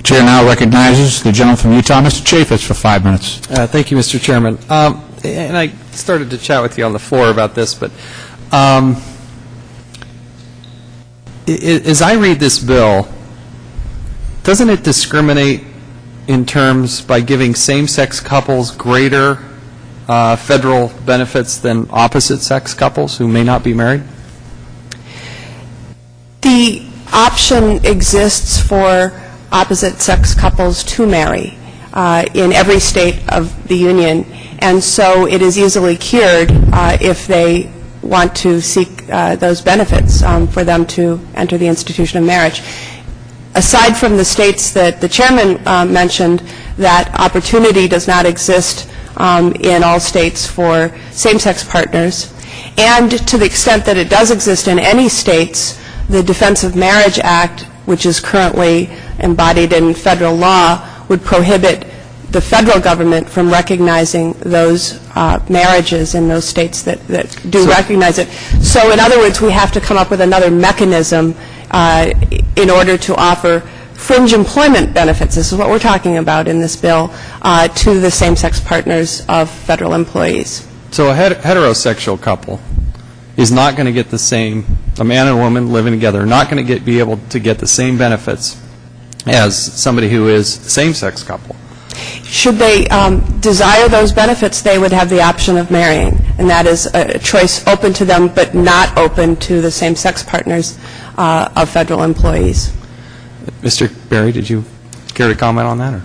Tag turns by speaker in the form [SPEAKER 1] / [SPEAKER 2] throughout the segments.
[SPEAKER 1] Chair now recognizes the gentleman from Utah, Mr. Chaffetz, for 5 minutes.
[SPEAKER 2] Thank you, Mr. Chairman. And I started to chat with you on the floor about this, but as I read this bill, doesn't it discriminate in terms by giving same-sex couples greater federal benefits than opposite-sex couples who may not be married?
[SPEAKER 3] The option exists for opposite-sex couples to marry in every state of the Union, and so it is easily cured if they want to seek those benefits for them to enter the institution of marriage. Aside from the states that the chairman mentioned, that opportunity does not exist in all states for same-sex partners, and to the extent that it does exist in any states, the Defense of Marriage Act, which is currently embodied in federal law, would prohibit the federal government from recognizing those marriages in those states that do recognize it. So in other words, we have to come up with another mechanism in order to offer fringe employment benefits, this is what we're talking about in this bill, to the same-sex partners of federal employees.
[SPEAKER 2] So a heterosexual couple is not going to get the same, a man and a woman living together are not going to be able to get the same benefits as somebody who is a same-sex couple.
[SPEAKER 3] Should they desire those benefits, they would have the option of marrying, and that is a choice open to them but not open to the same-sex partners of federal employees.
[SPEAKER 2] Mr. Berry, did you care to comment on that? Or?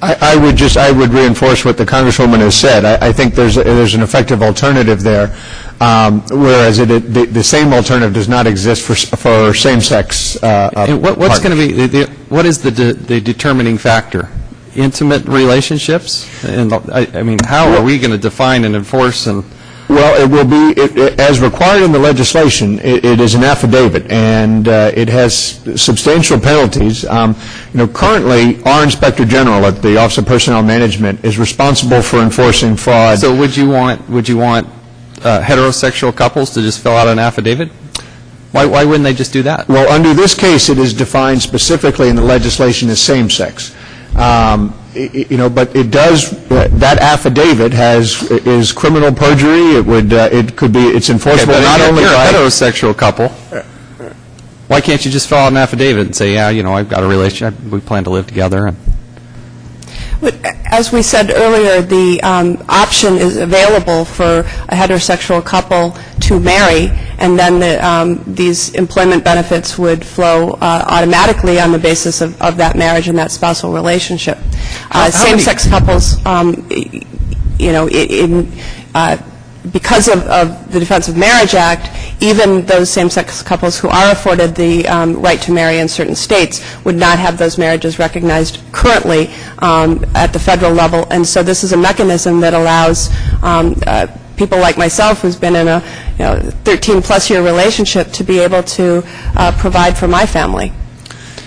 [SPEAKER 4] I would reinforce what the Congresswoman has said. I think there's an effective alternative there, whereas the same alternative does not exist for same-sex
[SPEAKER 2] what's going to be what is the determining factor? Intimate relationships? And I mean, how are we going to define and enforce and?
[SPEAKER 4] Well, it will be, as required in the legislation, it is an affidavit, and it has substantial penalties. Currently, our Inspector General at the Office of Personnel Management is responsible for enforcing fraud.
[SPEAKER 2] So would you want heterosexual couples to just fill out an affidavit? Why wouldn't they just do that?
[SPEAKER 4] Well, under this case, it is defined specifically in the legislation as same-sex. But it does. That affidavit is criminal perjury. It's enforceable not only by
[SPEAKER 2] a heterosexual couple. Why can't you just fill out an affidavit and say, yeah, I've got a relationship, we plan to live together?
[SPEAKER 3] As we said earlier, the option is available for a heterosexual couple to marry, and then these employment benefits would flow automatically on the basis of that marriage and that spousal relationship. Same-sex couples, because of the Defense of Marriage Act, even those same-sex couples who are afforded the right to marry in certain states would not have those marriages recognized currently at the federal level. And so this is a mechanism that allows people like myself, who's been in a 13-plus year relationship, to be able to provide for my family.